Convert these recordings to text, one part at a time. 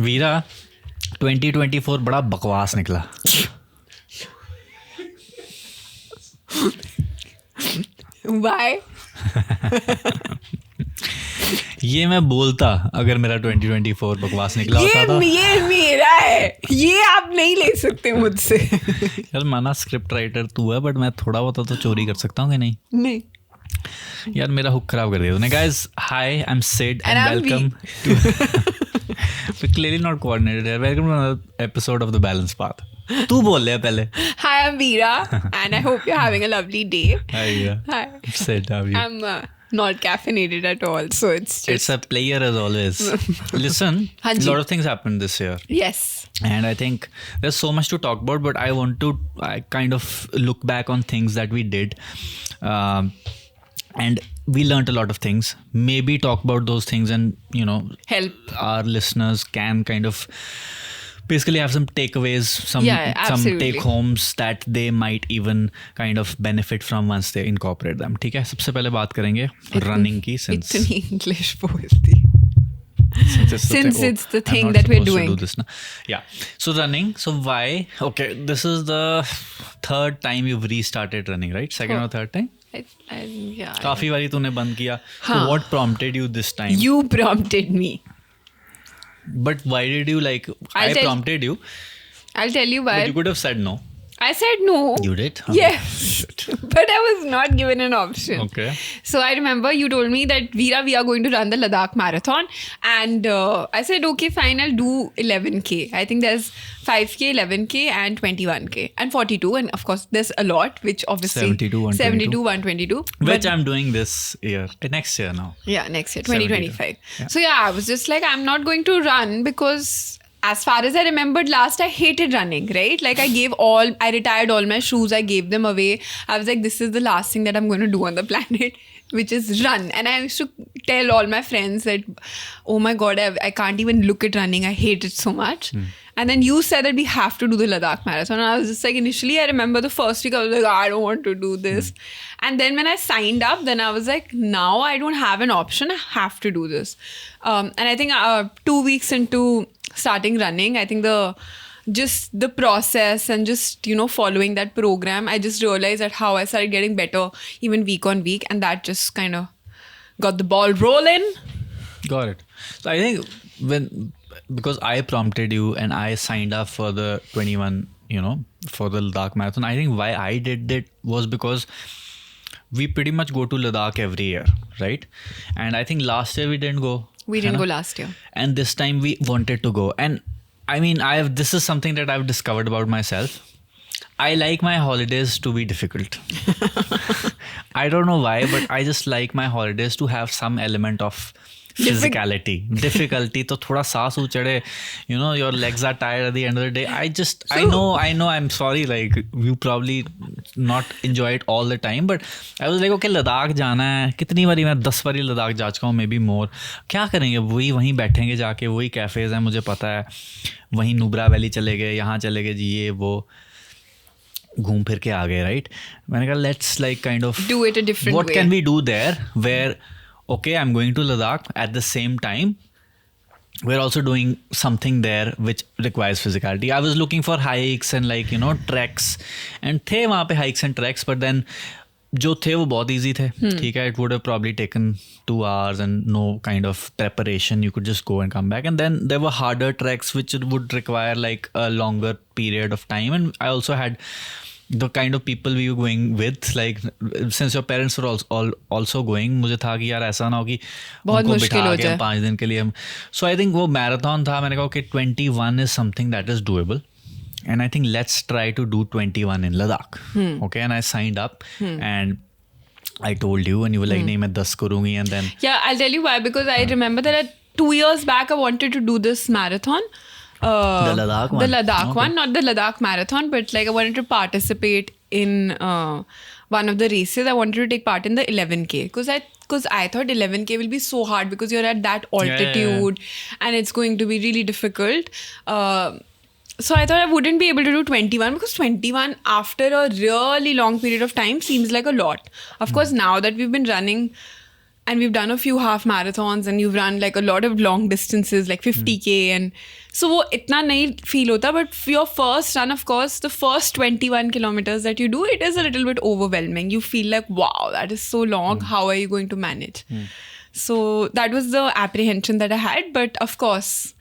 वीरा 2024 बड़ा बकवास निकला. Why? ये मैं बोलता अगर मेरा 2024 बकवास निकला होता था. ये मेरा है, ये आप नहीं ले सकते मुझसे. यार माना स्क्रिप्ट राइटर तू है, बट मैं थोड़ा बहुत तो चोरी कर सकता हूँ कि नहीं. नहीं. यार मेरा हुक खराब कर दिया तूने. Guys hi, I am Sid And and I'm welcome to we're clearly not coordinated here. Welcome to another episode of The Balanced Path. तू बोल ले पहले. Hi, I'm Veera, and I hope you're having a lovely day. Hi Veera. Hi. Sid, how are you? I'm not caffeinated at all, so it's just... It's a player as always. Listen, a Hanji. lot of things happened this year. Yes. And I think there's so much to talk about, but I kind of look back on things that we did. And we learned a lot of things. Maybe talk about those things and, Help. our listeners can kind of basically have some takeaways, some absolutely. take homes that they might even kind of benefit from once they incorporate them. ठीक है, सबसे पहले बात करेंगे running की, since इतनी English बोलती. Since it's the thing that we're doing. To do this, na? Yeah. So running. So why? Okay, this is the third time you've restarted running, right? Second or third time? Yeah. काफी बारी तूने बंद किया. हाँ. So what prompted you this time? You prompted me. But why did you I prompted you, I'll tell you why. but you could have said no. I said no. You did? Yes. But I was not given an option. Okay. So I remember you told me that, Veera, we are going to run the Ladakh Marathon. And I said, okay, fine, I'll do 11K. I think there's 5K, 11K and 21K and 42. And of course, there's a lot, which obviously... 72, 122. Which But, I'm doing this year. Next year now. yeah, next year, 2025. Yeah. So yeah, I was just like, I'm not going to run because... As far as I remembered last, I hated running, right? Like I retired all my shoes, I gave them away. I was like, this is the last thing that I'm going to do on the planet, which is run. And I used to tell all my friends that, oh my God, I can't even look at running. I hate it so much. And then you said that we have to do the Ladakh Marathon. And I was just like, initially I remember the first week, I was like, I don't want to do this. And then when I signed up, then I was like, now I don't have an option. I have to do this. And I think 2 weeks into starting running, I think the process and just, following that program, I just realized that how I started getting better even week on week. And that just kind of got the ball rolling. Got it. So I think because I prompted you and I signed up for the 21, for the Ladakh Marathon, I think why I did it was because we pretty much go to Ladakh every year, right? And I think last year we didn't go. We didn't go last year. And this time we wanted to go. And I mean, this is something that I've discovered about myself. I like my holidays to be difficult. I don't know why, but I just like my holidays to have some element of physicality. Difficulty to thoda saas uchade, your legs are tired at the end of the day. I know, I'm sorry, you probably not enjoy it all the time, but I was like, okay, Ladakh जाना है. कितनी बारी मैं 10 बारी लद्दाख जा चुका हूँ, maybe more. क्या करेंगे, वहीं बैठेंगे जाके, वही कैफेज हैं, मुझे पता है. वहीं नुब्रा वैली चले गए, यहाँ चले गए जी, ये वो घूम फिर के आ गए, right? मैंने कहा let's kind of do it a different way. What can we do there where, okay, I'm going to Ladakh, at the same time we're also doing something there which requires physicality. I was looking for hikes and treks, and थे वहाँ पे hikes and treks, but then जो थे वो बहुत easy थे. ठीक है, it would have probably taken 2 hours and no kind of preparation. You could just go and come back. And then there were harder treks which would require a longer period of time. And I also had the kind of people we were going with, since your parents were also going, मुझे था कि यार ऐसा ना हो कि उनको बिठा के 5 दिन के लिए हम. So I think वो marathon था. मैंने कहा okay, 21 is something that is doable. And I think let's try to do 21 in Ladakh. Okay, and I signed up and I told you, and you were like, "नहीं मैं 10 करूँगी," and then yeah, I'll tell you why, because I remember that 2 years back I wanted to do this marathon. The Ladakh one. The Ladakh okay. one, not the Ladakh marathon, but I wanted to participate in one of the races. I wanted to take part in the 11K because I thought 11K will be so hard because you're at that altitude and it's going to be really difficult. So I thought I wouldn't be able to do 21 because 21 after a really long period of time seems like a lot. Of course, now that we've been running and we've done a few half marathons, and you've run like a lot of long distances, like 50K, and so वो इतना नहीं feel होता. But for your first run, of course, the first 21 kilometers that you do, it is a little bit overwhelming. You feel like, wow, that is so long. How are you going to manage? So that was the apprehension that I had. But of course,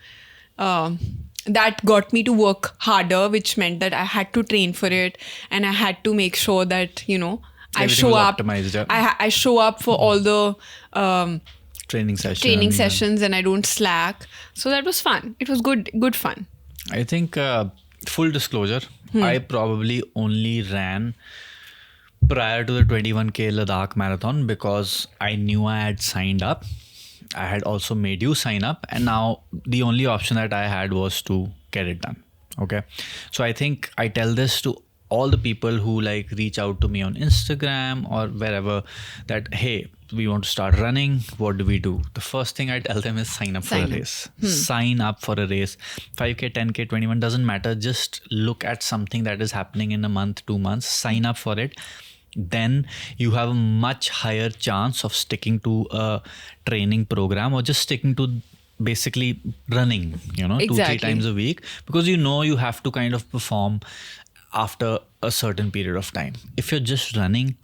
that got me to work harder, which meant that I had to train for it, and I had to make sure that, you know, I Everything show was up. optimized, yeah. I show up for all the Training sessions, and I don't slack. So that was fun. It was good fun. I think, full disclosure, I probably only ran prior to the 21K Ladakh marathon because I knew I had signed up. I had also made you sign up, and now the only option that I had was to get it done. Okay. So I think I tell this to all the people who like reach out to me on Instagram or wherever that, hey, we want to start running. What do we do? The first thing I tell them is sign up for a race. Sign up for a race. 5K, 10K, 21, doesn't matter. Just look at something that is happening in a month, 2 months, sign up for it. Then you have a much higher chance of sticking to a training program or just sticking to basically running, you know, Exactly. 2-3 times a week, because you know you have to kind of perform after a certain period of time. If you're just running,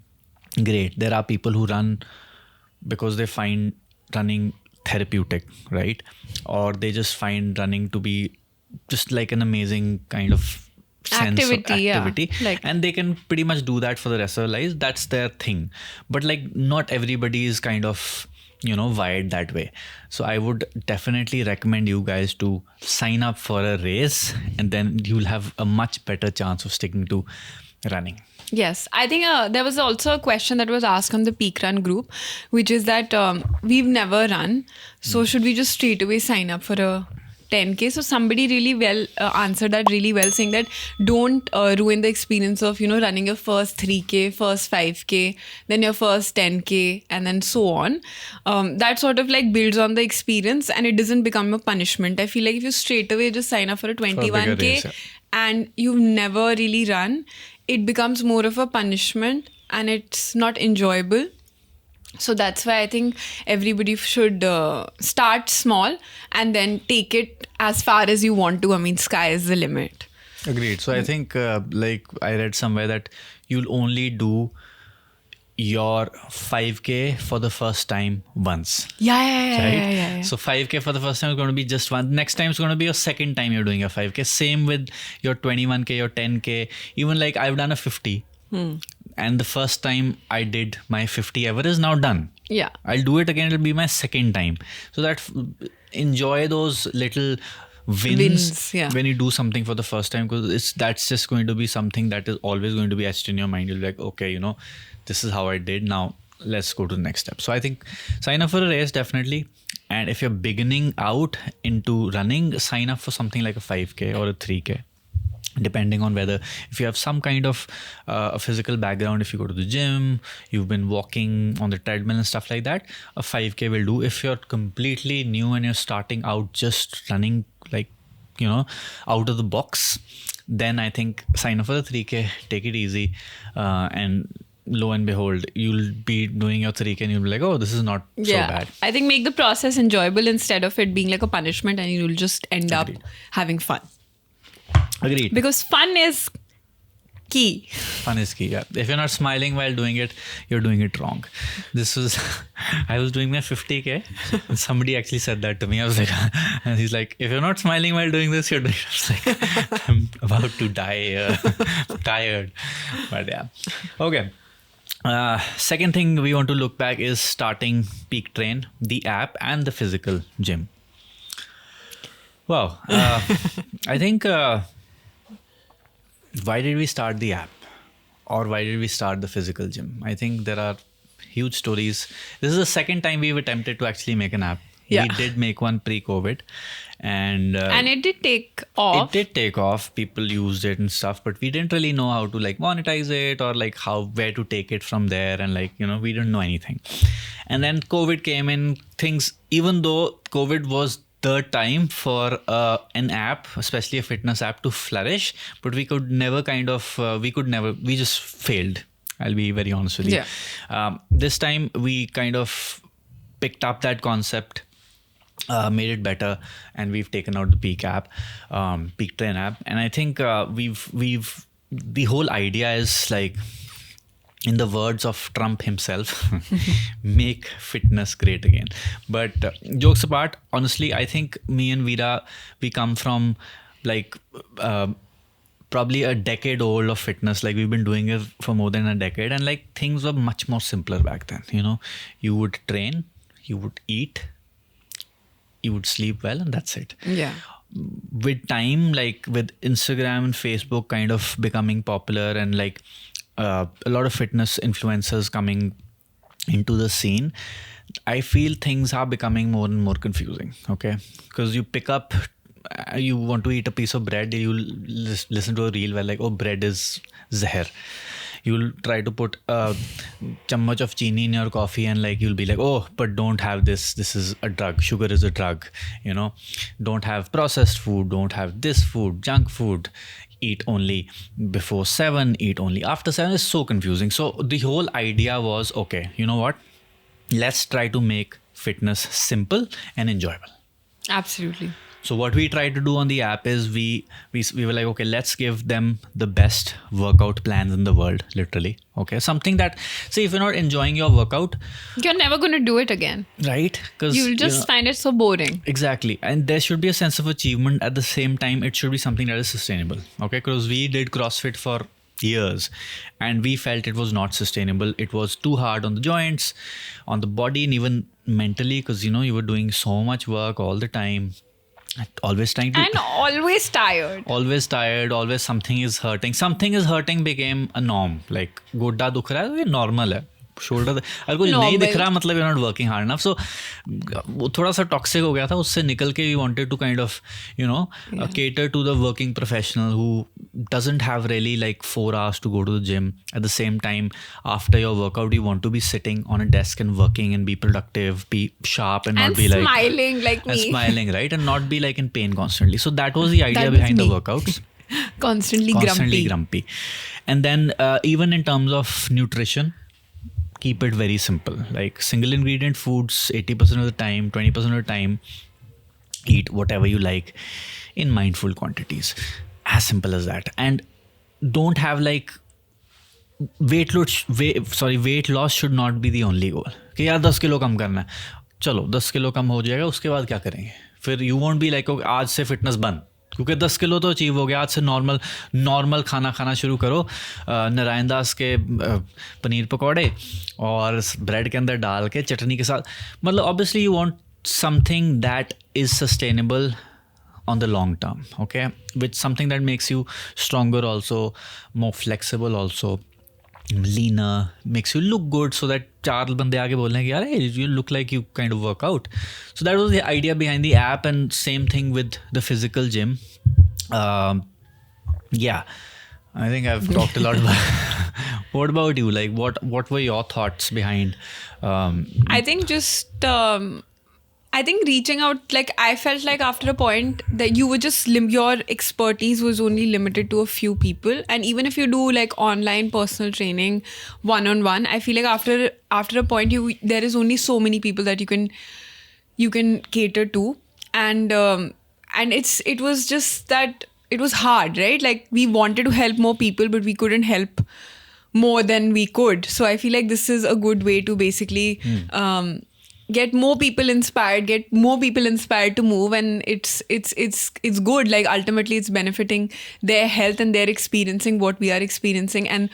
great. There are people who run because they find running therapeutic, right? Or they just find running to be just like an amazing kind of sense Activity, of activity. yeah. Like, And they can pretty much do that for the rest of their lives. That's their thing. But like not everybody is kind of, you know, wired that way. So I would definitely recommend you guys to sign up for a race, and then you'll have a much better chance of sticking to running. yes, I think there was also a question that was asked on the Peak Run group, which is that we've never run. So should we just straight away sign up for a 10K? So somebody really well answered that really well, saying that don't ruin the experience of, you know, running your first 3K, first 5K, then your first 10K, and then so on. That sort of like builds on the experience, and it doesn't become a punishment. I feel like if you straight away just sign up for a 21K race, yeah. and you've never really run, it becomes more of a punishment and it's not enjoyable. So that's why I think everybody should start small and then take it as far as you want to. I mean, sky is the limit. Agreed. So I think like I read somewhere that you'll only do your 5K for the first time once. Yeah. So 5K for the first time is going to be just one. Next time is going to be your second time you're doing your 5K. Same with your 21K, your 10K. Even like I've done a 50. And the first time I did my 50 ever is now done. Yeah. I'll do it again. It'll be my second time. So that enjoy those little wins yeah. when you do something for the first time, because that's just going to be something that is always going to be etched in your mind. You'll be like, okay, you know, this is how I did. Now let's go to the next step. So I think sign up for a race, definitely. And if you're beginning out into running, sign up for something like a 5K or a 3K. Depending on whether, if you have some kind of a physical background, if you go to the gym, you've been walking on the treadmill and stuff like that, a 5K will do. If you're completely new and you're starting out just running, like, you know, out of the box, then I think sign up for the 3K, take it easy, and lo and behold, you'll be doing your 3K and you'll be like, oh, this is not so bad. I think make the process enjoyable instead of it being like a punishment, and you'll just end Agreed. up having fun. Agreed. Because fun is key. Fun is key, yeah. If you're not smiling while doing it, you're doing it wrong. This was, I was doing my 50K and somebody actually said that to me. I was like, and he's like, if you're not smiling while doing this, you're doing it. I was like, I'm about to die, tired. But yeah. Okay. Second thing we want to look back is starting Peak Train, the app and the physical gym. Wow. I think... why did we start the app, or why did we start the physical gym? I think there are huge stories. This is the second time we've attempted to actually make an app. Yeah. We did make one pre-COVID, and it did take off. It did take off. People used it and stuff, but we didn't really know how to like monetize it or like where to take it from there, and like, you know, we didn't know anything. And then COVID came in. Things, even though COVID was the time for an app, especially a fitness app, to flourish, but we could never we just failed. I'll be very honest with you. Yeah. This time we kind of picked up that concept, made it better, and we've taken out the Peak app, Peak Train app. And I think we've the whole idea is like, in the words of Trump himself, make fitness great again. But jokes apart, honestly, I think me and Veera, we come from like probably a decade old of fitness. Like we've been doing it for more than a decade, and like things were much more simpler back then. You know, you would train, you would eat, you would sleep well, and that's it. Yeah. With time, like with Instagram and Facebook kind of becoming popular, and like a lot of fitness influencers coming into the scene, I feel things are becoming more and more confusing. Okay, because you pick up, you want to eat a piece of bread, you listen to a reel where like, oh, bread is zahar. You'll try to put a chammach of chini in your coffee, and like you'll be like, oh, but don't have this. This is a drug. Sugar is a drug. You know, don't have processed food. Don't have this food, junk food. Eat only before 7. Eat only after 7. It's so confusing. So the whole idea was, okay, you know what? Let's try to make fitness simple and enjoyable. Absolutely. So what we tried to do on the app is we were like, okay, let's give them the best workout plans in the world, literally. Okay, something that, see, if you're not enjoying your workout, You're never going to do it again. right? Because You'll just find it so boring. exactly, and there should be a sense of achievement. At the same time, it should be something that is sustainable. Okay, because we did CrossFit for years, and we felt it was not sustainable. It was too hard on the joints, on the body, and even mentally, because you know you were doing so much work all the time. Always trying to, And always tired. always tired, always something is hurting. Something is hurting became a norm. Like Godda दुख रहा है, ये normal है. Shoulder अगर कुछ नहीं दिख रहा, मतलब you're not working hard enough. So वो थोड़ा सा टॉक्सिक हो गया था. उससे निकल के we wanted to kind of, you know, cater to the working professional who doesn't have really like 4 hours to go to the gym. At the same time, after your workout, you want to be sitting on a desk and working and be productive, be sharp, and not And be like smiling like and me. smiling, right? And not be like in pain constantly. So that was the idea was behind the me. workouts. Constantly grumpy. And then even in terms of nutrition, keep it very simple. Like single ingredient foods 80% of the time, 20% of the time, eat whatever you like in mindful quantities. As simple as that. And don't have like weight loss should not be the only goal. कि यार 10 kilo कम करना है, चलो 10 kilo कम हो जाएगा, उसके बाद क्या करेंगे? फिर you won't be like, okay, आज से फिटनेस बंद, क्योंकि 10 किलो तो अचीव हो गया. आज से नॉर्मल खाना खाना शुरू करो. नारायण दास के पनीर पकौड़े और ब्रेड के अंदर डाल के चटनी के साथ. मतलब obviously you want something that is sustainable on the long term, okay, with something that makes you stronger also, more flexible also, leaner, makes you look good, so that चार बंदे आके बोलने कि यार, hey, you look like you kind of work out. So that was the idea behind the app, and same thing with the physical gym. Yeah, I think I've talked a lot about. What about you? Like, what were your thoughts behind? I think just I think reaching out, like I felt like after a point that you were just your expertise was only limited to a few people, and even if you do like online personal training one-on-one, I feel like after a point there is only so many people that you can cater to, and it was just that it was hard, right? Like we wanted to help more people, but we couldn't help more than we could. So I feel like this is a good way to basically get more people inspired to move, and it's good. Like ultimately it's benefiting their health, and they're experiencing what we are experiencing, and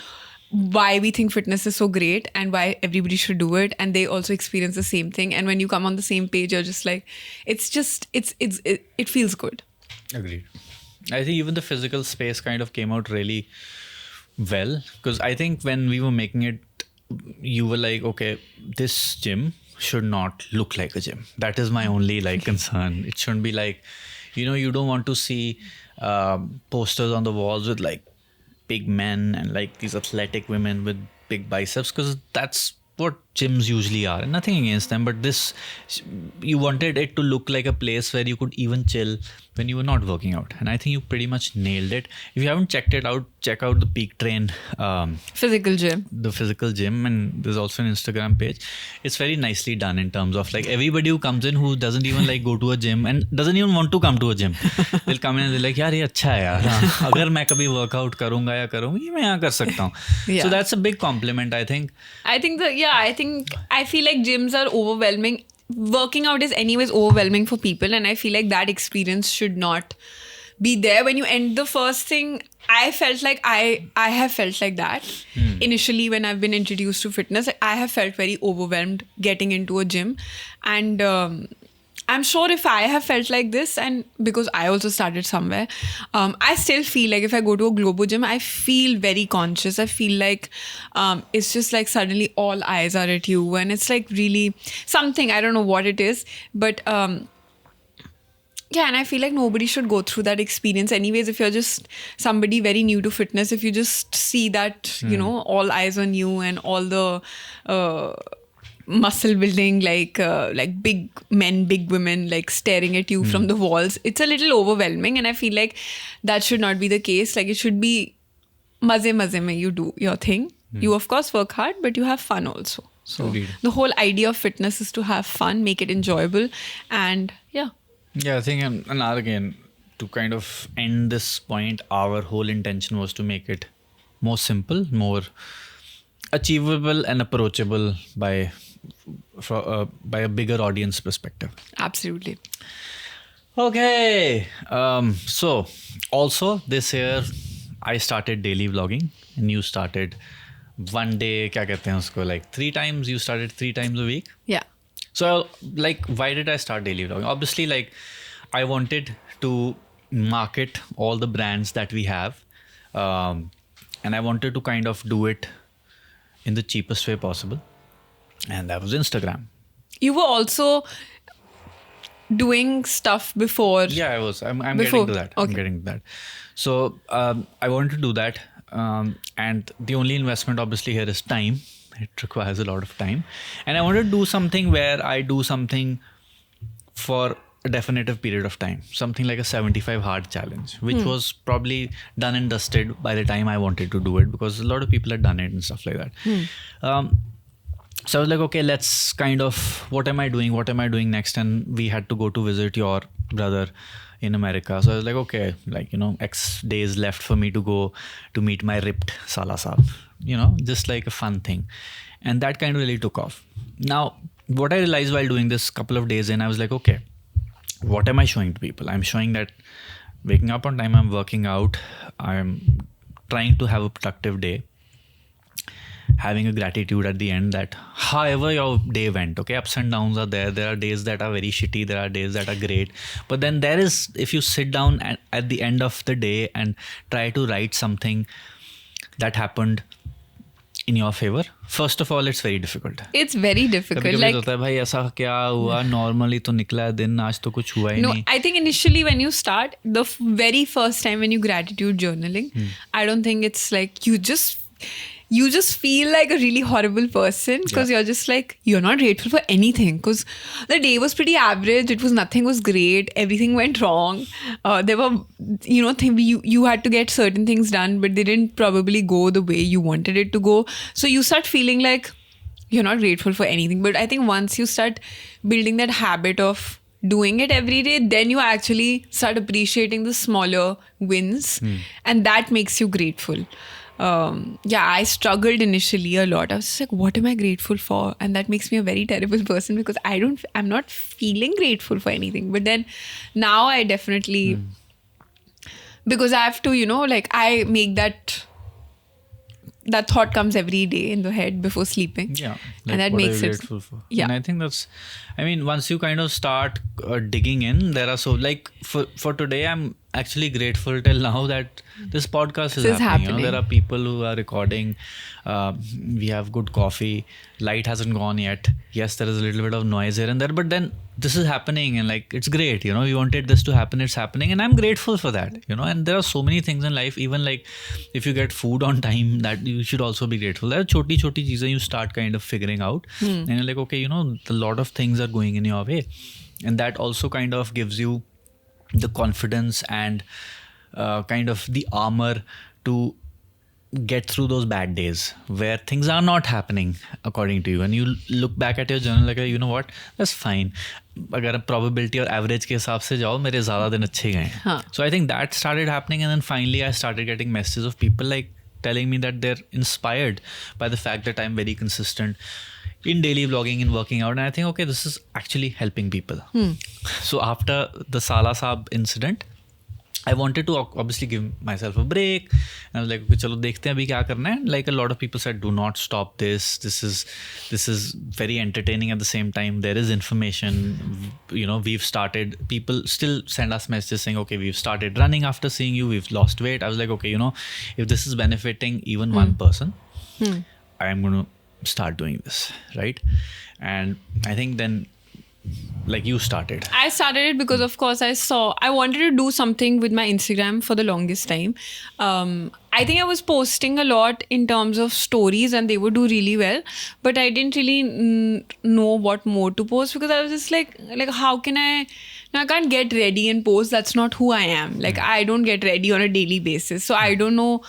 why we think fitness is so great, and why everybody should do it, and they also experience the same thing. And when you come on the same page, you're just like, it feels good. Agreed. I think even the physical space kind of came out really well, because I think when we were making it, you were like, okay, this gym should not look like a gym. That is my only like concern. It shouldn't be like, you know, you don't want to see posters on the walls with like big men and like these athletic women with big biceps, because that's what gyms usually are. And nothing against them, but this, you wanted it to look like a place where you could even chill when you were not working out. And I think you pretty much nailed it. If you haven't checked it out, check out the Peak Train, Physical gym. the physical gym, and there's also an Instagram page. It's very nicely done in terms of like everybody who comes in who doesn't even like go to a gym and doesn't even want to come to a gym, they'll come in and they're like, यार ये अच्छा है यार, हाँ, अगर मैं कभी workout करूँगा या करूँगी ये मैं यहाँ कर सकता हूँ. Yeah. So that's a big compliment, I think. I feel like gyms are overwhelming. Working out is anyways overwhelming for people, and I feel like that experience should not be there. When you end the first thing, I felt like I have felt like that initially when I've been introduced to fitness. I have felt very overwhelmed getting into a gym, and I'm sure if I have felt like this, and because I also started somewhere, I still feel like if I go to a Globo gym, I feel very conscious. I feel like it's just like suddenly all eyes are at you, and it's like really something, I don't know what it is, but yeah, and I feel like nobody should go through that experience anyways. If you're just somebody very new to fitness, if you just see that, you know, all eyes on you and all the muscle building, like big men, big women, like staring at you from the walls, it's a little overwhelming, and I feel like that should not be the case. Like, it should be maze mein you do your thing. You of course work hard, but you have fun also. So Indeed. the whole idea of fitness is to have fun, make it enjoyable, and yeah. Yeah, I think, and again, to kind of end this point, our whole intention was to make it more simple, more achievable and approachable by a bigger audience perspective. Absolutely. Okay. So also this year I started daily vlogging, and you started one day, क्या कहते हैं उसको, like 3 times, you started 3 times a week. Yeah. So, like, why did I start daily vlogging? Obviously, like, I wanted to market all the brands that we have, and I wanted to kind of do it in the cheapest way possible, and that was Instagram. You were also doing stuff before. Yeah, I was. I'm Before. getting to that. Okay. I'm getting to that. So, I wanted to do that, and the only investment, obviously, here is time. It requires a lot of time, and I wanted to do something where I do something for a definitive period of time, something like a 75 hard challenge, which was probably done and dusted by the time I wanted to do it, because a lot of people had done it and stuff like that. So I was like, okay, let's kind of, what am I doing next? And we had to go to visit your brother in America. So I was like, okay, like, you know, X days left for me to go to meet my ripped Sala Saab, you know, just like a fun thing. And that kind of really took off. Now, what I realized while doing this couple of days in, I was like, okay, what am I showing to people? I'm showing that waking up on time, I'm working out, I'm trying to have a productive day, having a gratitude at the end that however your day went, okay, ups and downs are there are days that are very shitty, there are days that are great, but then there is, if you sit down at the end of the day and try to write something that happened in your favor, first of all, it's very difficult. It's very difficult. कभी-कभी Like, होता है भाई ऐसा क्या हुआ, normally तो निकला है दिन, आज तो कुछ हुआ ही no, नहीं. I think initially when you start, the very first time when you gratitude journaling, I don't think it's like you just feel like a really horrible person, because you're just like, you're not grateful for anything, because the day was pretty average. Nothing was great. Everything went wrong. There were, you know, you had to get certain things done, but they didn't probably go the way you wanted it to go. So you start feeling like you're not grateful for anything. But I think once you start building that habit of doing it every day, then you actually start appreciating the smaller wins, and that makes you grateful. I struggled initially a lot. I was just like, what am I grateful for? And that makes me a very terrible person, because I'm not feeling grateful for anything. But then now I definitely, because I have to, you know, like, I make that thought comes every day in the head before sleeping. Yeah. And that what makes are you it. grateful for? Yeah. And I think that's, I mean, once you kind of start digging in, there are so, like, for today, I'm actually grateful till now that this podcast is This is happening. You know, happening. there are people who are recording. We have good coffee. Light hasn't gone yet. Yes, there is a little bit of noise here and there, but then this is happening, and like it's great. You know, we wanted this to happen. It's happening, and I'm grateful for that. You know, and there are so many things in life. Even like if you get food on time, that you should also be grateful. There are choti cheeses you start kind of figuring out, and you're like, okay, you know, a lot of things are going in your way, and that also kind of gives you the confidence and kind of the armor to get through those bad days where things are not happening according to you, and you look back at your journal like, you know what, that's fine. अगर probability और average के हिसाब से जाओ, मेरे ज़्यादा दिन अच्छे गए हैं. हाँ. So I think that started happening, and then finally I started getting messages of people like telling me that they're inspired by the fact that I'm very consistent in daily vlogging and working out, and I think, okay, this is actually helping people. So after the Sala Saab incident, I wanted to obviously give myself a break. And I was like, okay, chalo dekhte hain abhi kya karna hai. Like a lot of people said, do not stop this. This is very entertaining at the same time. There is information. You know, we've started. People still send us messages saying, okay, we've started running after seeing you. We've lost weight. I was like, okay, you know, if this is benefiting even one person, I am going to start doing this, right? And I think then, like, you started. I started it because, of course, I wanted to do something with my Instagram for the longest time. I think I was posting a lot in terms of stories, and they would do really well. But I didn't really know what more to post, because I was just like, how can I? Now I can't get ready and post. That's not who I am. Like, I don't get ready on a daily basis, so I don't know.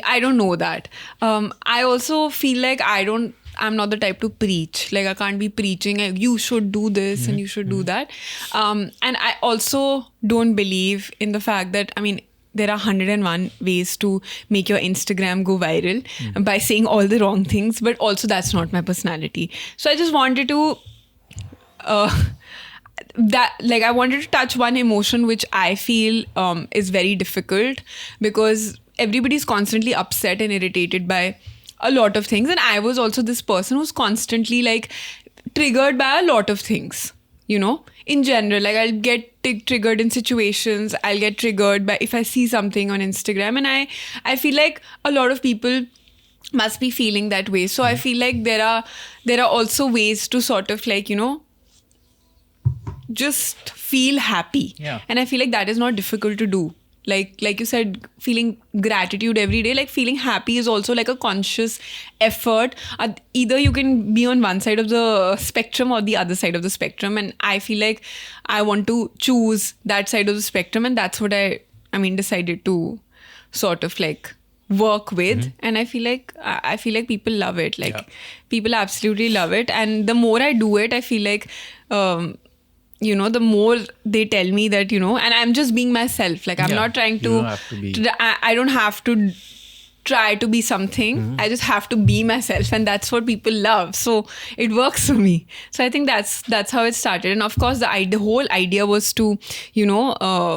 I don't know that. I also feel like I'm not the type to preach. Like, I can't be preaching, you should do this and you should do that. And I also don't believe in the fact that, I mean, there are 101 ways to make your Instagram go viral by saying all the wrong things, but also that's not my personality. So I just wanted to I wanted to touch one emotion which I feel is very difficult, because everybody's constantly upset and irritated by a lot of things, and I was also this person who's constantly like triggered by a lot of things, you know, in general. Like, I'll get triggered in situations, I'll get triggered by if I see something on Instagram, and I feel like a lot of people must be feeling that way. So I feel like there are also ways to sort of, like, you know, just feel happy. Yeah. And I feel like that is not difficult to do. Like you said, feeling gratitude every day, like feeling happy is also like a conscious effort. Either you can be on one side of the spectrum or the other side of the spectrum. And I feel like I want to choose that side of the spectrum. And that's what I decided to sort of like work with. And I feel like people love it. Like, people absolutely love it. And the more I do it, I feel like, you know, the more they tell me that, you know, and I'm just being myself. Like, I'm not trying to, you don't have to be. I don't have to try to be something. I just have to be myself, and that's what people love. So it works for me. So I think that's how it started. And of course, the whole idea was to, you know,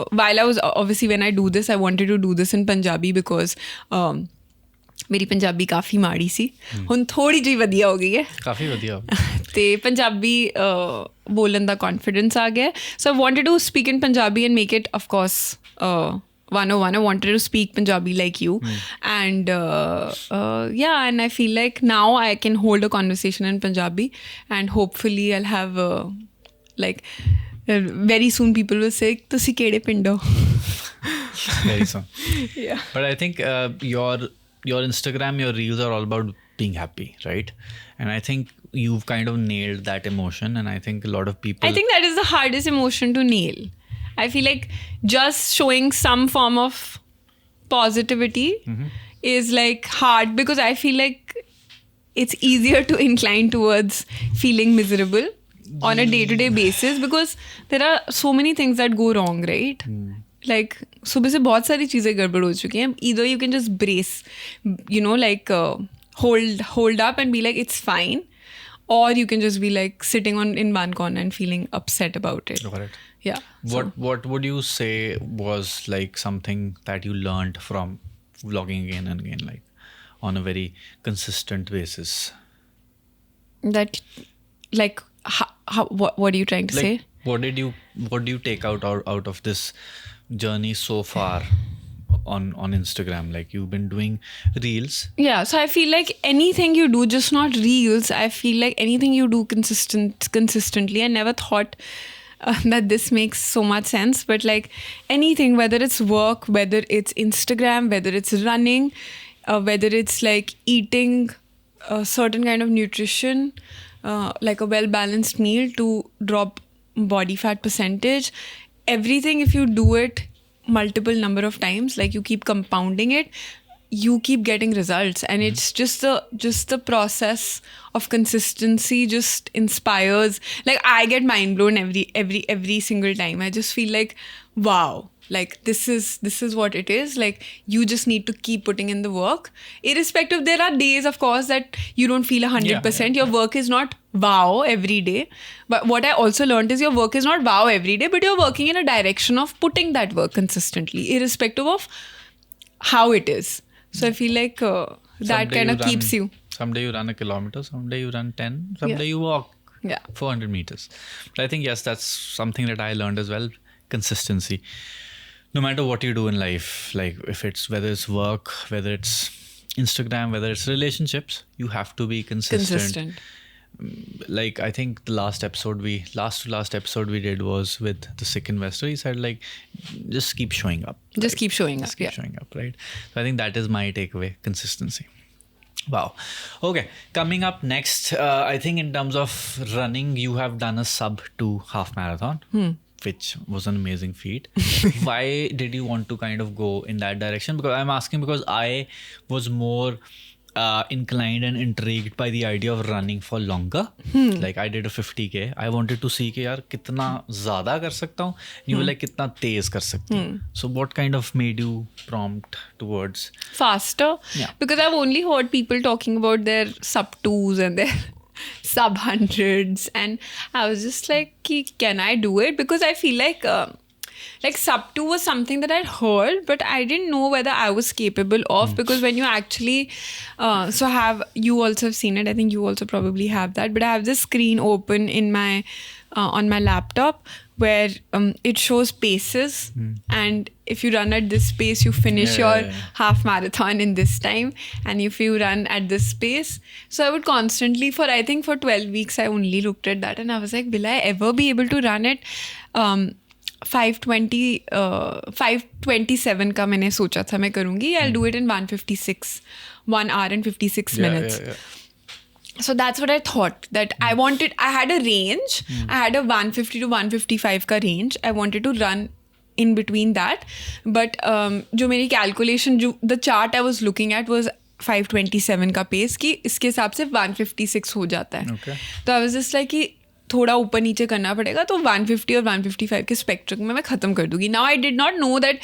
while I was, obviously when I do this, I wanted to do this in Punjabi, because ਮੇਰੀ ਪੰਜਾਬੀ ਕਾਫੀ ਮਾੜੀ ਸੀ, ਹੁਣ ਥੋੜੀ ਜਿਹੀ ਵਧੀਆ ਹੋ ਗਈ ਹੈ, ਕਾਫੀ ਵਧੀਆ ਤੇ ਪੰਜਾਬੀ ਬੋਲਣ ਦਾ ਕੌਨਫੀਡੈਂਸ ਆ ਗਿਆ. So I wanted to speak in Punjabi and make it, of course, 101. I wanted to speak Punjabi like you. And and I feel like now I can hold a conversation in Punjabi, and hopefully I'll have very soon people will say, ਤੁਸੀਂ ਕਿਹੜੇ ਪਿੰਡੋਂ? Very soon. Yeah. But I think your Instagram, your reels are all about being happy, right? And I think you've kind of nailed that emotion, and I think a lot of people, I think that is the hardest emotion to nail. I feel like just showing some form of positivity is like hard, because I feel like it's easier to incline towards feeling miserable on a day-to-day basis, because there are so many things that go wrong, right? Like, सुबह से बहुत सारी चीज़ें गड़बड़ हो चुकी हैं. Either you can just brace, you know, like hold up and be like, it's fine, or you can just be like sitting in one corner and feeling upset about it. Correct. Yeah. What would you say was like something that you learned from vlogging again and again, like on a very consistent basis? That, like, what are you trying to say? What do you take out of this journey so far on Instagram? Like, you've been doing reels. Yeah, so I feel like anything you do, just not reels, I feel like anything you do consistently. I never thought that this makes so much sense, but like anything, whether it's work, whether it's Instagram, whether it's running, whether it's like eating a certain kind of nutrition, like a well-balanced meal to drop body fat percentage, everything, if you do it multiple number of times, like you keep compounding it, you keep getting results. And it's just the process of consistency just inspires. Like, I get mind blown every single time. I just feel like, wow, like this is what it is. Like, you just need to keep putting in the work, irrespective. There are days, of course, that you don't feel 100%. Your work is not wow every day, but what I also learned is your work is not wow every day, but you're working in a direction of putting that work consistently, irrespective of how it is. So I feel like that kind of keeps you. Someday you run a kilometer, someday you run 10, someday you walk 400 meters. But I think, yes, that's something that I learned as well. Consistency. No matter what you do in life, like whether it's work, whether it's Instagram, whether it's relationships, you have to be consistent. Like, I think the last episode we did was with the sick investor. He said, like, just keep showing up. Just keep showing up. Just keep showing up, right? So I think that is my takeaway: consistency. Wow. Okay. Coming up next, I think in terms of running, you have done a sub-2 half marathon, which was an amazing feat. Why did you want to kind of go in that direction? Because I'm asking because I was more inclined and intrigued by the idea of running for longer. Like, I did a 50k. I wanted to see कि यार कितना ज़्यादा कर सकता हूँ. You were like कितना तेज कर सकती हूँ. So what kind of made you prompt towards faster? Yeah. Because I've only heard people talking about their sub-2s and their sub-100s, and I was just like, can I do it? Because I feel like sub-2 was something that I'd heard, but I didn't know whether I was capable of, because when you actually you also have seen it, I think you also probably have that, but I have this screen open in my on my laptop where it shows paces, and if you run at this pace, you finish your half marathon in this time, and if you run at this pace. So I would constantly, for 12 weeks, I only looked at that, and I was like, will I ever be able to run it? 5:27 का मैंने सोचा था मैं करूँगी. I'll do it in 1 hour and 56 minutes. So that's what I thought, that I wanted. I had a range. I had a 150 to 155 का range. I wanted to run in between that. But जो मेरी calculation, the chart I was looking at was 5:27 का pace, कि इसके हिसाब से 156 हो जाता है. तो I was just like कि थोड़ा ऊपर नीचे करना पड़ेगा, तो 150 और 155 के स्पेक्ट्रम में मैं ख़त्म कर दूंगी. Now I did not know that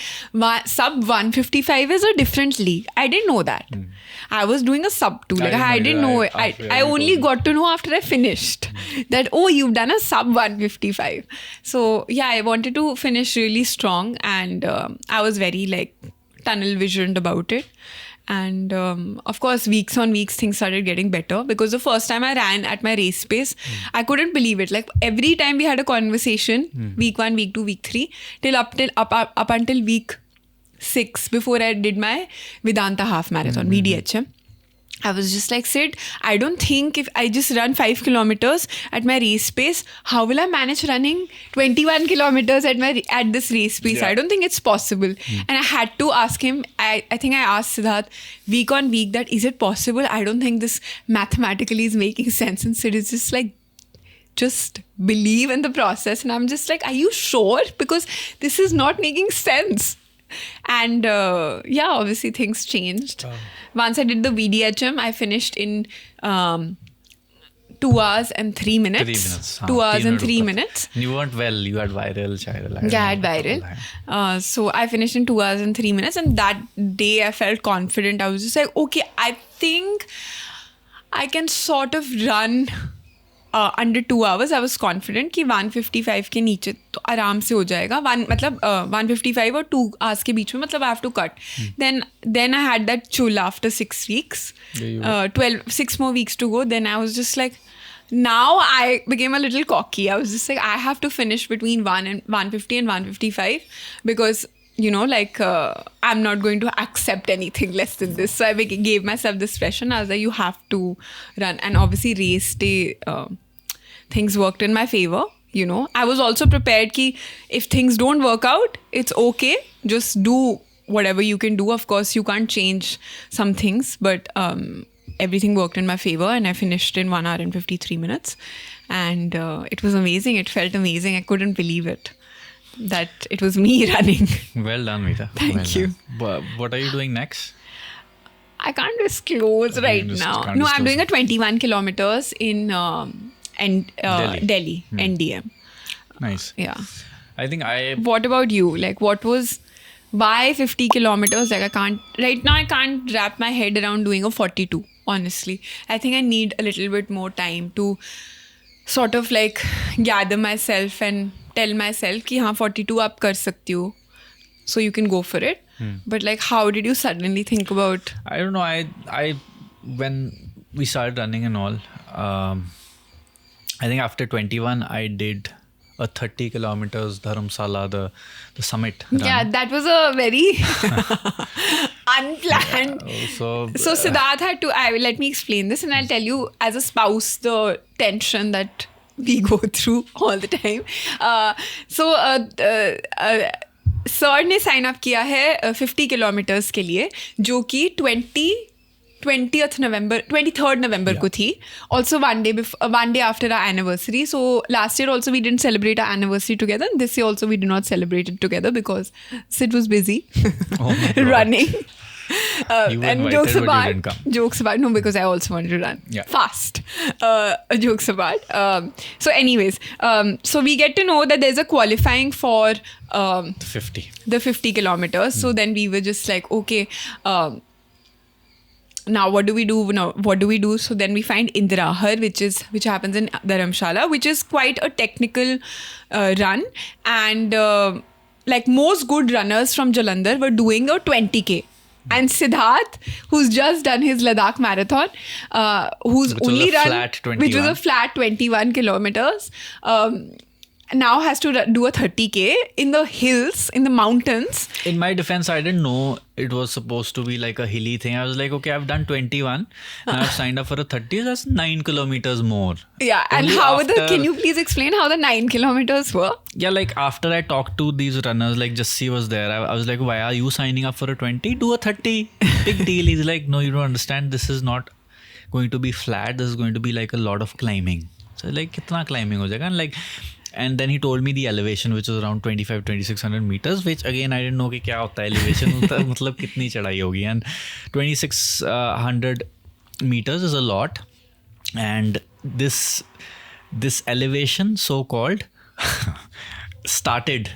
sub 155 is a different league. I didn't know that. I was doing a sub-2. Like, I didn't know it. I only got to know after I finished that, oh, you've done a sub 155. So yeah, I wanted to finish really strong, and I was very like tunnel visioned about it. And of course, weeks on weeks, things started getting better, because the first time I ran at my race pace, I couldn't believe it. Like, every time we had a conversation, week 1, week 2, week 3, up until week 6, before I did my Vedanta half marathon, VDHM. I was just like, Sid, I don't think if I just run 5 kilometers at my race pace, how will I manage running 21 kilometers at this race pace? I don't think it's possible. And I had to ask him, I think I asked Siddharth week on week that, is it possible? I don't think this mathematically is making sense. And Sid is just like, just believe in the process. And I'm just like, are you sure? Because this is not making sense. And obviously things changed. Once I did the VDHM, I finished in 2 hours and 3 minutes. 3 minutes. 2 hours and 3 minutes. You weren't well. You had viral. Yeah, I had viral. So I finished in 2 hours and 3 minutes. And that day I felt confident. I was just like, okay, I think I can sort of run under 2 hours. I was confident कि 155 के नीचे तो आराम से हो जाएगा. 155 और 2 hours के बीच में, मतलब I have to cut. Then I had that chull after 6 weeks. 6 more weeks to go. Then I was just like, now I became a little cocky. I was just like, I have to finish between 150 and 155 because, I'm not going to accept anything less than this. So I gave myself this pressure. And I was like, you have to run. And obviously race day, things worked in my favor. I was also prepared ki if things don't work out, it's okay. Just do whatever you can do. Of course, you can't change some things, but everything worked in my favor and I finished in 1 hour and 53 minutes. And it was amazing. It felt amazing. I couldn't believe it that it was me running. Well done, Meeta. Thank you. But what are you doing next? I can't disclose right now. No, I'm doing a 21 kilometers in Delhi, NDM. Nice. Yeah. I think What about you? Like, why 50 kilometers? Like, right now I can't wrap my head around doing a 42, honestly. I think I need a little bit more time to sort of like gather myself and tell myself ki haan 42 aap kar sakti ho. So you can go for it. But like, how did you suddenly think about? I don't know. I when we started running and all, I think after 21, I did a 30 kilometers Dharamsala, the summit run. Yeah, that was a very unplanned. So Siddharth had to. Let me explain this, and I'll tell you as a spouse the tension that we go through all the time. Sir ने sign up किया है 50 kilometres के लिए जो कि 23rd November को थी. Also one day after our anniversary. So last year also we didn't celebrate our anniversary together. And this year also we did not celebrate it together because Sid was busy running. And jokes apart, no, because I also wanted to run fast. Jokes apart. So anyways, so we get to know that there's a qualifying for the 50 kilometers. So then we were just like, okay, now what do we do? So then we find Indrahar, which happens in Dharamshala, which is quite a technical run. And like most good runners from Jalandhar were doing a 20K. And Siddharth, who's just done his Ladakh marathon, which was a flat 21 kilometers, now has to do a 30K in the hills, in the mountains. In my defense, I didn't know it was supposed to be like a hilly thing. I was like, okay, I've done 21 and I've signed up for a 30. That's 9 kilometers more. Yeah, and can you please explain how the 9 kilometers were? Yeah, like after I talked to these runners, like Jassi was there. I was like, why are you signing up for a 20? Do a 30. Big deal. He's like, no, you don't understand. This is not going to be flat. This is going to be like a lot of climbing. So like, kitna climbing ho jayega? And then he told me the elevation, which was around 2600 meters, which again, I didn't know कि क्या होता है elevation, मतलब कितनी चढ़ाई होगी. And 2600 meters is a lot. And this elevation, so-called, started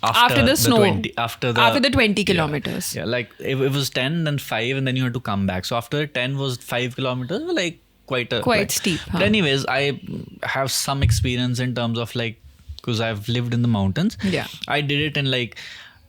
after the snow. After the 20 kilometers. Yeah, like if it was 10, then 5, and then you had to come back. So after 10 was 5 kilometers, like quite steep. But anyways, I have some experience in terms of like, because I've lived in the mountains. Yeah, I did it in like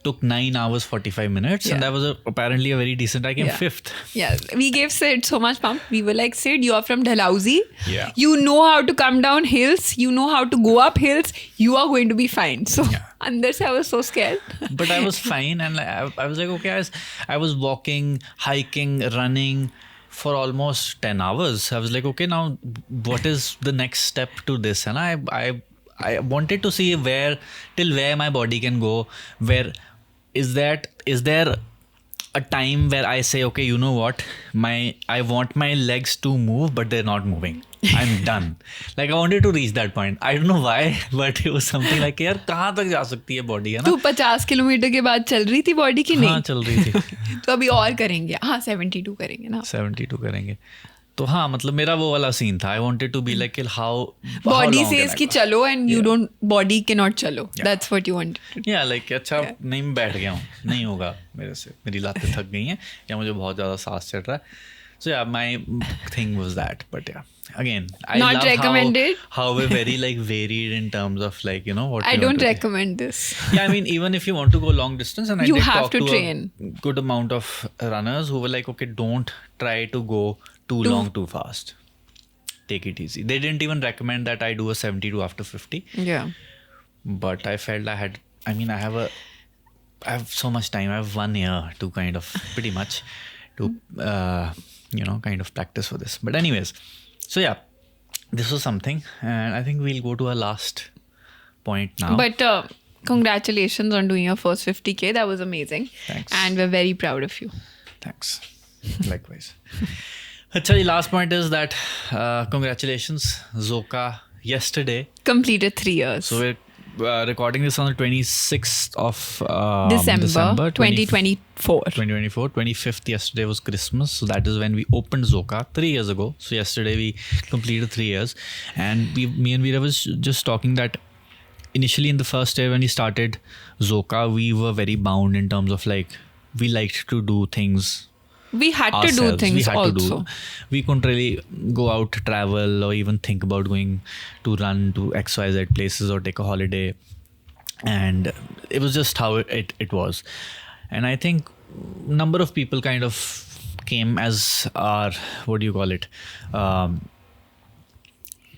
took 9 hours 45 minutes, and that was apparently a very decent. I came 5th. Yeah, we gave Sid so much pump. We were like, Sid, you are from Dalhousie. Yeah, you know how to come down hills. You know how to go up hills. You are going to be fine. So under se I was so scared. But I was fine, and I was like, okay, I was walking, hiking, running for almost 10 hours. I was like, okay, now what is the next step to this? And I wanted to see till where my body can go. Where is there a time where I say, okay, you know what, I want my legs to move, but they're not moving. I'm done. Like I wanted to reach that point. I don't know why, but it was something like, यार कहाँ तक जा सकती है body, है ना? तू 50 kilometre के बाद चल रही थी body की नहीं? हाँ, चल रही थी. तो अभी और करेंगे. हाँ, 72 करेंगे ना? 72 करेंगे. तो हाँ, मतलब मेरा वो वाला सीन था. I wanted to be like, how body says कि चलो and body cannot चलो. That's what you wanted. Yeah, like अच्छा नहीं मैं बैठ गया हूँ, नहीं होगा मेरे से, मेरी लातें थक गई हैं या मुझे बहुत ज़्यादा सांस चढ़ रहा है. So yeah, my thing was that. But yeah, again, I not love recommended. how we're very like varied in terms of like, you know, what I don't recommend this. Yeah, I mean, even if you want to go long distance, and I you did have talk to to train. a good amount of runners who were like, okay, don't try to go too long too fast. take it easy. They didn't even recommend that I do a 72 after 50. Yeah. But I felt I have so much time. I have 1 year to kind of pretty much to, kind of practice for this. But anyways, so yeah, this was something. And I think we'll go to our last point now. But congratulations on doing your first 50K. That was amazing. Thanks. And we're very proud of you. Thanks. Likewise. Actually, last point is that congratulations, Zoka yesterday. Completed 3 years. So we're recording this on the 26th of December 2024. 25th yesterday was Christmas. So that is when we opened Zoka 3 years ago. So yesterday we completed 3 years. And me and Veera was just talking that initially in the first year when we started Zoka, we were very bound in terms of like, we liked to do things We had ourselves. to do things we had also. To do. We couldn't really go out to travel or even think about going to run to XYZ places or take a holiday. And it was just how it was. And I think number of people kind of came as our, what do you call it?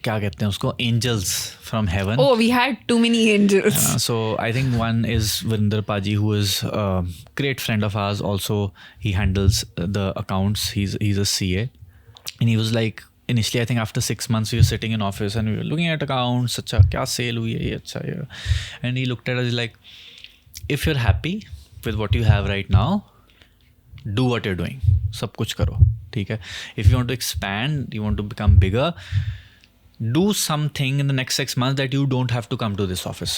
क्या कहते हैं उसको? Angels from heaven. Oh, we had too many angels. So I think one is Virender Paji, who is a great friend of ours. Also, he handles the accounts. He's a CA. And he was like, initially, I think after 6 months, we were sitting in office and we were looking at accounts. Acha, kya sale hui hai, acha, yeah. And he looked at us like, if you're happy with what you have right now, do what you're doing. Sab kuch karo. ठीक है? If you want to expand, you want to become bigger, do something in the next 6 months that you don't have to come to this office.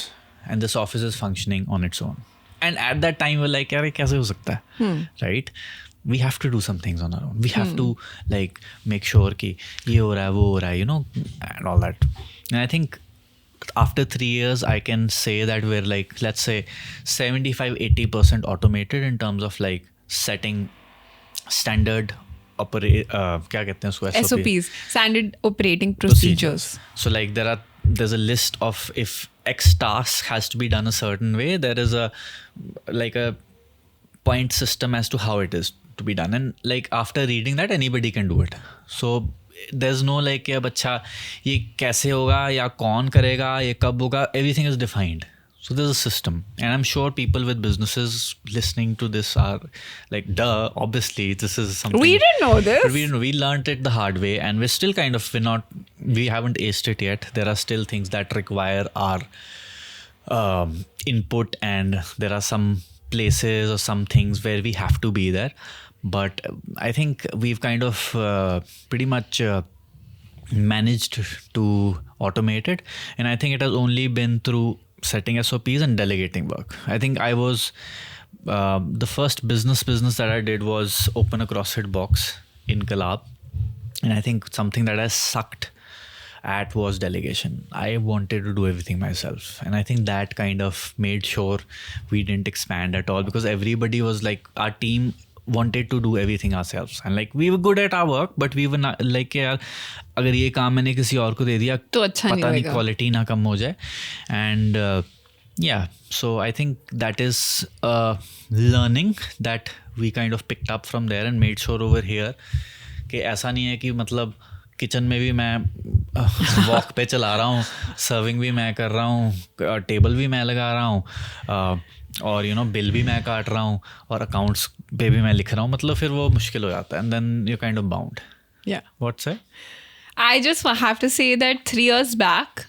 And this office is functioning on its own. And at that time, we're like, यार कैसे हो सकता है? Right? We have to do some things on our own. We have to like make sure कि ये हो रहा है, वो हो रहा है, and all that. And I think after 3 years, I can say that we're like, let's say 75-80% automated in terms of like setting standard क्या कहते हैं उसको? SOPs, standard operating procedures. So like there's a list of if X task has to be done a certain way, there is a point system as to how it is to be done. And like after reading that, anybody can do it. So there's no like अब अच्छा ये कैसे होगा या कौन करेगा ये कब होगा, everything is defined. So there's a system, and I'm sure people with businesses listening to this are like, duh, obviously this is something. We didn't know this. But we learned it the hard way, and we're still kind of, we haven't aced it yet. There are still things that require our input, and there are some places or some things where we have to be there. But I think we've kind of pretty much managed to automate it, and I think it has only been through setting SOPs and delegating work. I think I was the first business that I did was open a CrossFit box in Kalab, and I think something that I sucked at was delegation. I wanted to do everything myself, and I think that kind of made sure we didn't expand at all, because everybody was like, our team wanted to do everything ourselves, and like we were good at our work, but we were not like यार अगर ये काम मैंने किसी और को दे दिया तो अच्छा नहीं पता नहीं होगा. क्वालिटी ना कम हो जाए. And yeah, so I think that is learning that we kind of picked up from there and made sure over here कि ऐसा नहीं है कि मतलब किचन में भी मैं वॉक पे चला रहा हूँ, सर्विंग भी मैं कर रहा हूँ, टेबल भी मैं लगा रहा हूँ, और बिल भी मैं काट रहा हूँ, और अकाउंट्स पे भी मैं लिख रहा हूँ. मतलब फिर वो मुश्किल हो जाता है, and then you're kind of bound. Yeah. What's it? I just have to say that 3 years back,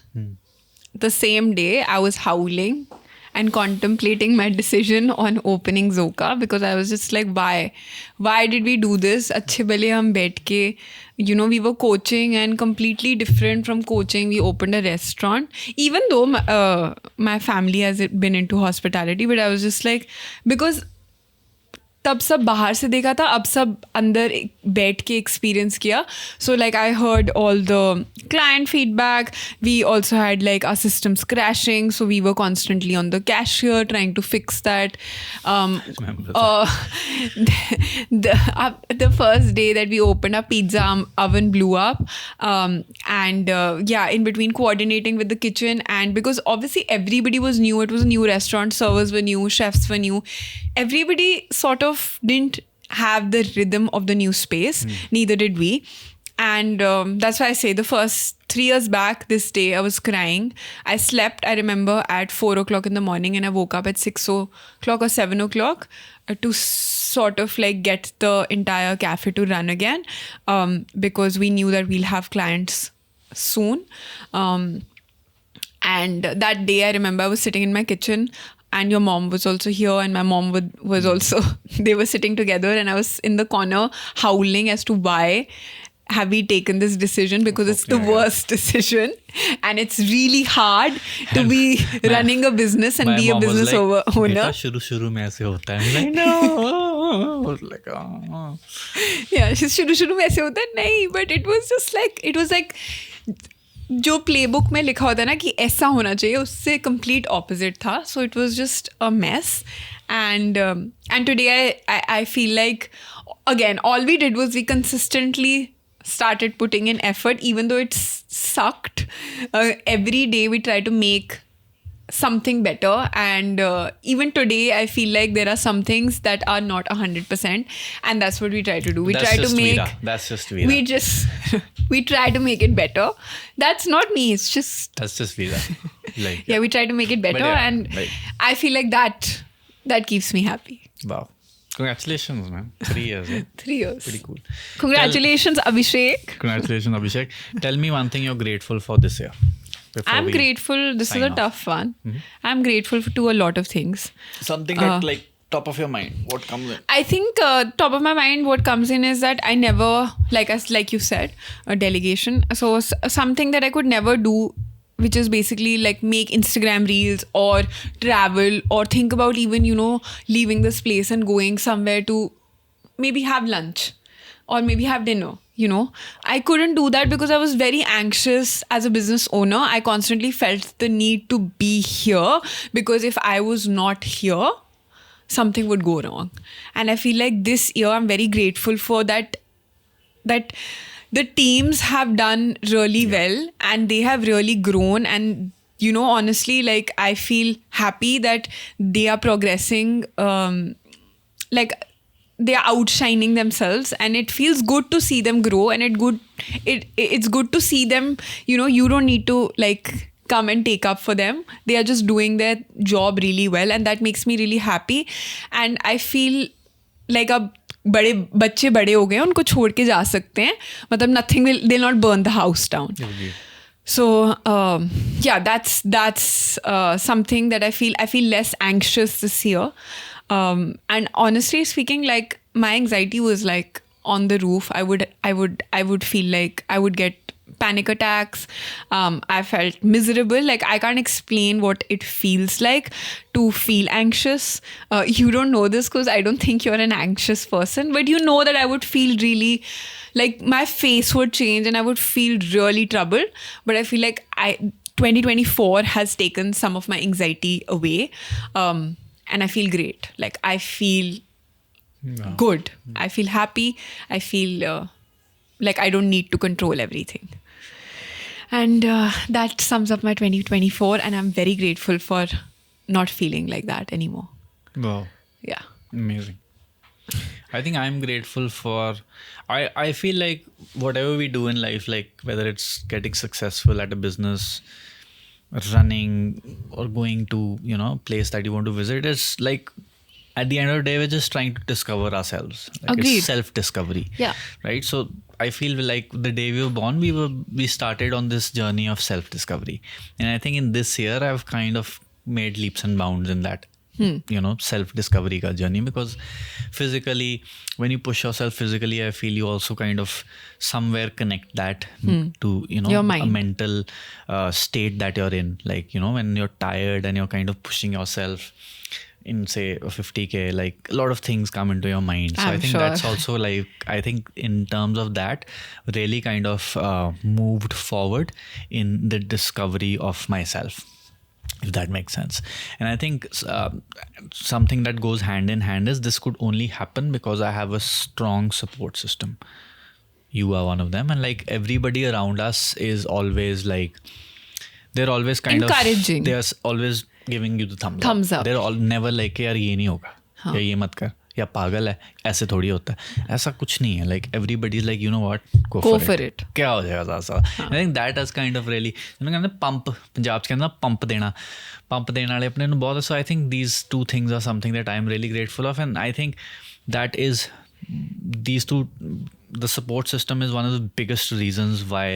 the same day, I was howling and contemplating my decision on opening Zoka, because I was just like, why did we do this? Achhe bale hum baith ke, we were coaching, and completely different from coaching, we opened a restaurant. Even though my family has been into hospitality, but I was just like, because तब सब बाहर से देखा था, अब सब अंदर बैठ के एक्सपीरियंस किया. So like I heard all the client feedback. We also had like our systems crashing, so we were constantly on the cashier trying to fix that. The first day that we opened, our pizza oven blew up, and in between coordinating with the kitchen, and because obviously everybody was new, it was a new restaurant, servers were new, chefs were new, everybody sort of didn't have the rhythm of the new space. Neither did we. And that's why I say the first 3 years back, this day, I was crying. I slept, I remember, at 4 o'clock in the morning, and I woke up at 6 o'clock or 7 o'clock to sort of like get the entire cafe to run again, because we knew that we'll have clients soon. And that day, I remember I was sitting in my kitchen, and your mom was also here, and my mom was also, they were sitting together, and I was in the corner howling as to why have we taken this decision, because it's the worst decision, and it's really hard to be running a business and be a business owner. शुरू में ऐसे होता है. Like, no. I was like, oh. Yeah, शुरू में ऐसे होता है नहीं, but it was like जो प्लेबुक में लिखा होता है ना कि ऐसा होना चाहिए, उससे complete opposite था. So it was just a mess. And today I feel like, again, all we did was we consistently started putting in effort, even though it sucked. Every day we try to make something better, and even today I feel like there are some things that are not 100%, and that's what we try to do. We try to make Veera. That's just Veera. we try to make it better. That's not me, it's just That's just Veera. Like, yeah, we try to make it better, and I feel like that keeps me happy. Wow. Congratulations, man. 3 years. Eh? 3 years. Pretty cool. Congratulations, Abhishek. Congratulations, Abhishek. Tell me one thing you're grateful for this year. I'm grateful. This is a tough one. Mm-hmm. I'm grateful to a lot of things. Something that, like, top of your mind. What comes in? I think top of my mind, what comes in is that I never, like you said, a delegation. So something that I could never do, which is basically like make Instagram reels or travel or think about even, leaving this place and going somewhere to maybe have lunch or maybe have dinner. I couldn't do that because I was very anxious as a business owner. I constantly felt the need to be here, because if I was not here, something would go wrong. And I feel like this year I'm very grateful for that the teams have done really well, and they have really grown, and honestly, like, I feel happy that they are progressing, like they are outshining themselves, and it feels good to see them grow, and it's good to see them, you don't need to like come and take up for them. They are just doing their job really well, and that makes me really happy. And I feel like अब बच्चे बड़े हो गए हैं, उनको छोड़ के जा सकते हैं, मतलब nothing they'll not burn the house down. So yeah, that's something that I feel less anxious this year. And honestly speaking, like, my anxiety was like on the roof. I would feel like I would get panic attacks. I felt miserable. Like, I can't explain what it feels like to feel anxious. You don't know this because I don't think you're an anxious person, but you know that I would feel really, like, my face would change and I would feel really troubled. But I feel like 2024 has taken some of my anxiety away. And I feel great. Like, I feel good. I feel happy. I feel like I don't need to control everything. And that sums up my 2024. And I'm very grateful for not feeling like that anymore. Wow. Yeah. Amazing. I think I'm grateful for, I feel like whatever we do in life, like whether it's getting successful at a business, running, or going to, place that you want to visit, it's like at the end of the day, we're just trying to discover ourselves. Like, Agreed. it's self-discovery. Yeah. Right. So I feel like the day we were born, we started on this journey of self-discovery. And I think in this year, I've kind of made leaps and bounds in that. Self-discovery ka journey, because physically, when you push yourself physically, I feel you also kind of somewhere connect that to, Your mind. a mental state that you're in. Like, when you're tired and you're kind of pushing yourself in, say, 50K, like a lot of things come into your mind. So I think that's also like, I think in terms of that, really kind of moved forward in the discovery of myself, if that makes sense. And I think something that goes hand in hand is this could only happen because I have a strong support system. You are one of them. And like everybody around us is always like, they're always kind encouraging. They're always giving you the thumbs up. They're all never like, yaar, ye nahi hoga. Ya ye mat kar. या पागल है, ऐसे थोड़ी होता है, ऐसा कुछ नहीं है. Like everybody is like you know what, Go for it. क्या हो जाएगा ज़्यादा. I think that is kind of really कहते पंप, पंजाब च कहते पंप देना वाले अपने ਨੂੰ ਬਹੁਤ. So I think these two things are something that I am really grateful of, and I think that is these two, the support system is one of the biggest reasons why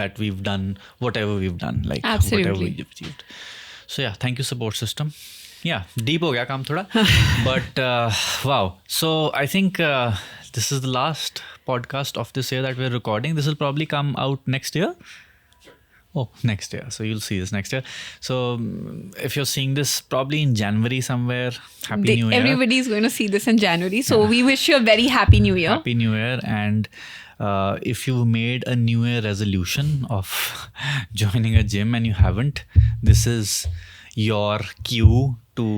that we've done whatever we've done, like Absolutely. whatever we've achieved. So yeah, thank you support system. Yeah, deep ho gaya kaam thoda. But wow, so I think this is the last podcast of this year that we're recording. This will probably come out next year. Oh, next year. So you'll see this next year. So if you're seeing this probably in January somewhere, Happy New Year. Everybody is going to see this in January. So we wish you a very Happy New Year. Happy New Year. And if you made a New Year resolution of joining a gym and you haven't, this is your cue to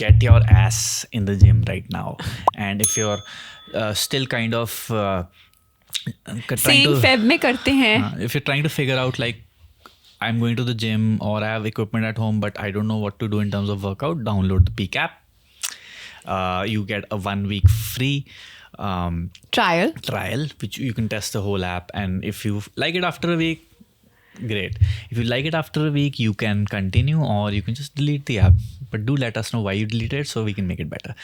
get your ass in the gym right now. And if you're still kind of Saying Feb में करते हैं. If you're trying to figure out like I'm going to the gym or I have equipment at home but I don't know what to do in terms of workout, download the Peak app. You get a 1 week free trial which you can test the whole app, and if you like it after a week, great. If you like it after a week, you can continue or you can just delete the app, but do let us know why you deleted it so we can make it better.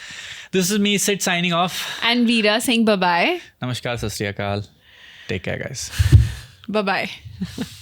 This is me, Sid, signing off. And Veera saying bye-bye. Namaskar, Sat Sri Akal. Take care, guys. Bye-bye.